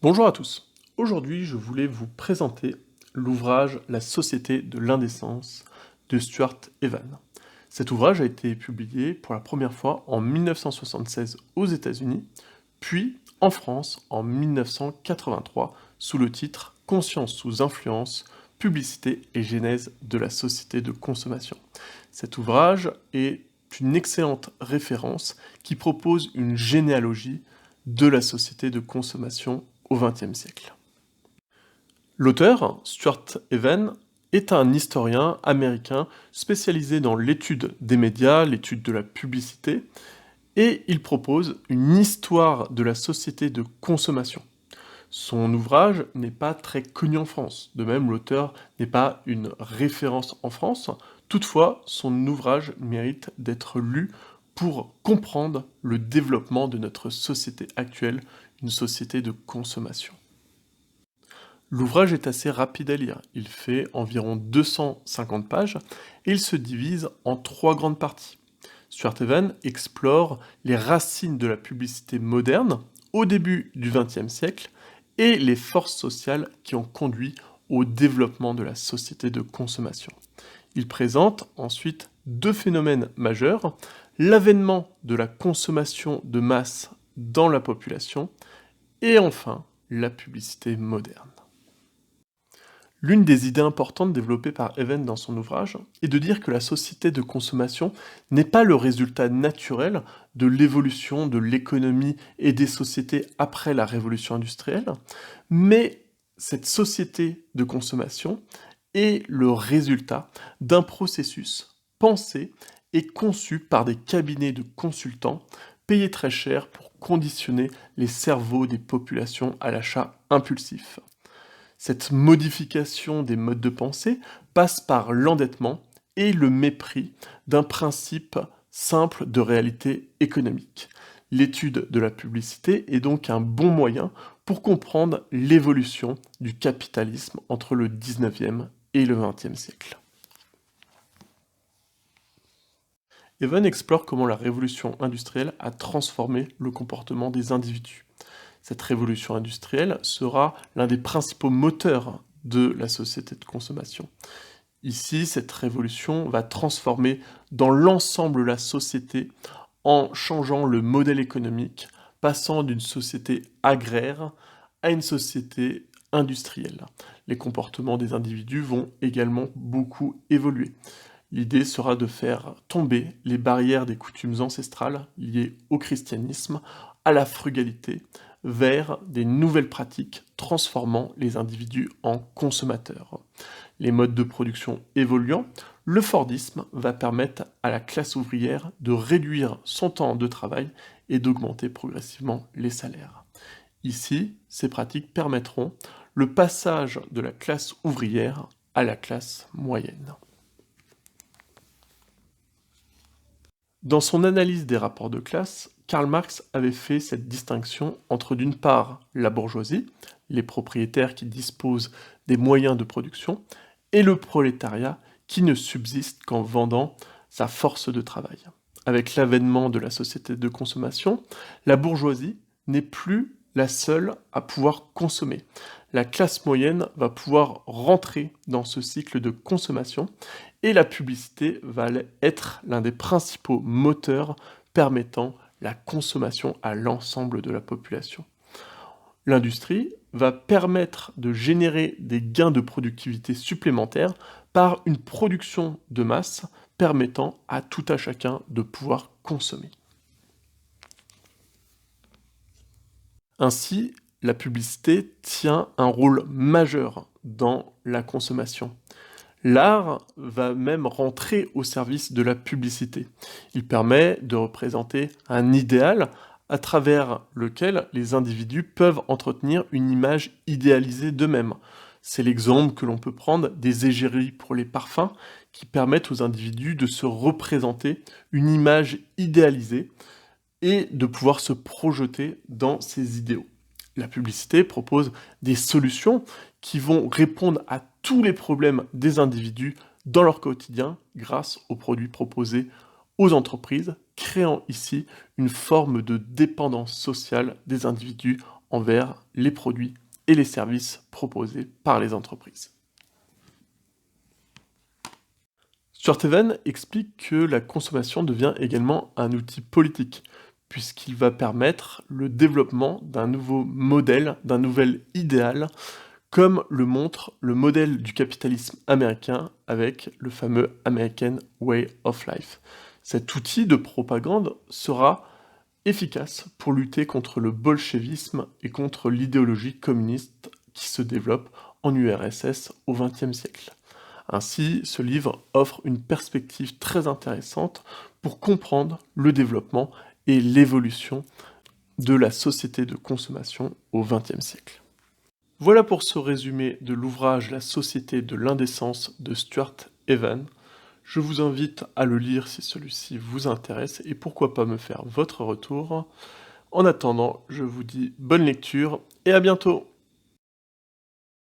Bonjour à tous. Aujourd'hui, je voulais vous présenter l'ouvrage La Société de l'indécence de Stuart Evan. Cet ouvrage a été publié pour la première fois en 1976 aux États-Unis, puis en France en 1983 sous le titre Conscience sous influence, publicité et genèse de la société de consommation. Cet ouvrage est une excellente référence qui propose une généalogie de la société de consommation au XXe siècle. L'auteur, Stuart Evan, est un historien américain spécialisé dans l'étude des médias, l'étude de la publicité, et il propose une histoire de la société de consommation. Son ouvrage n'est pas très connu en France, de même l'auteur n'est pas une référence en France, toutefois son ouvrage mérite d'être lu pour comprendre le développement de notre société actuelle, une société de consommation. L'ouvrage est assez rapide à lire, il fait environ 250 pages et il se divise en 3 grandes parties. Stuart Evan explore les racines de la publicité moderne au début du XXe siècle et les forces sociales qui ont conduit au développement de la société de consommation. Il présente ensuite 2 phénomènes majeurs, l'avènement de la consommation de masse dans la population et enfin la publicité moderne. L'une des idées importantes développées par Evan dans son ouvrage est de dire que la société de consommation n'est pas le résultat naturel de l'évolution de l'économie et des sociétés après la révolution industrielle, mais cette société de consommation est le résultat d'un processus pensé et conçu par des cabinets de consultants payés très cher pour conditionner les cerveaux des populations à l'achat impulsif. Cette modification des modes de pensée passe par l'endettement et le mépris d'un principe simple de réalité économique. L'étude de la publicité est donc un bon moyen pour comprendre l'évolution du capitalisme entre le 19e et le 20e siècle. Evan explore comment la révolution industrielle a transformé le comportement des individus. Cette révolution industrielle sera l'un des principaux moteurs de la société de consommation. Ici, cette révolution va transformer dans l'ensemble la société en changeant le modèle économique, passant d'une société agraire à une société industrielle. Les comportements des individus vont également beaucoup évoluer. L'idée sera de faire tomber les barrières des coutumes ancestrales liées au christianisme, à la frugalité, vers des nouvelles pratiques transformant les individus en consommateurs. Les modes de production évoluant, le Fordisme va permettre à la classe ouvrière de réduire son temps de travail et d'augmenter progressivement les salaires. Ici, ces pratiques permettront le passage de la classe ouvrière à la classe moyenne. Dans son analyse des rapports de classe, Karl Marx avait fait cette distinction entre d'une part la bourgeoisie, les propriétaires qui disposent des moyens de production, et le prolétariat qui ne subsiste qu'en vendant sa force de travail. Avec l'avènement de la société de consommation, la bourgeoisie n'est plus la seule à pouvoir consommer. La classe moyenne va pouvoir rentrer dans ce cycle de consommation et la publicité va être l'un des principaux moteurs permettant la consommation à l'ensemble de la population. L'industrie va permettre de générer des gains de productivité supplémentaires par une production de masse permettant à tout à chacun de pouvoir consommer. Ainsi, la publicité tient un rôle majeur dans la consommation. L'art va même rentrer au service de la publicité. Il permet de représenter un idéal à travers lequel les individus peuvent entretenir une image idéalisée d'eux-mêmes. C'est l'exemple que l'on peut prendre des égéries pour les parfums qui permettent aux individus de se représenter une image idéalisée et de pouvoir se projeter dans ces idéaux. La publicité propose des solutions qui vont répondre à tous les problèmes des individus dans leur quotidien grâce aux produits proposés aux entreprises, créant ici une forme de dépendance sociale des individus envers les produits et les services proposés par les entreprises. Stuart Even explique que la consommation devient également un outil politique, puisqu'il va permettre le développement d'un nouveau modèle, d'un nouvel idéal, comme le montre le modèle du capitalisme américain avec le fameux American Way of Life. Cet outil de propagande sera efficace pour lutter contre le bolchevisme et contre l'idéologie communiste qui se développe en URSS au XXe siècle. Ainsi, ce livre offre une perspective très intéressante pour comprendre le développement et l'évolution de la société de consommation au XXe siècle. Voilà pour ce résumé de l'ouvrage La société de l'indécence de Stuart Even. Je vous invite à le lire si celui-ci vous intéresse et pourquoi pas me faire votre retour. En attendant, je vous dis bonne lecture et à bientôt!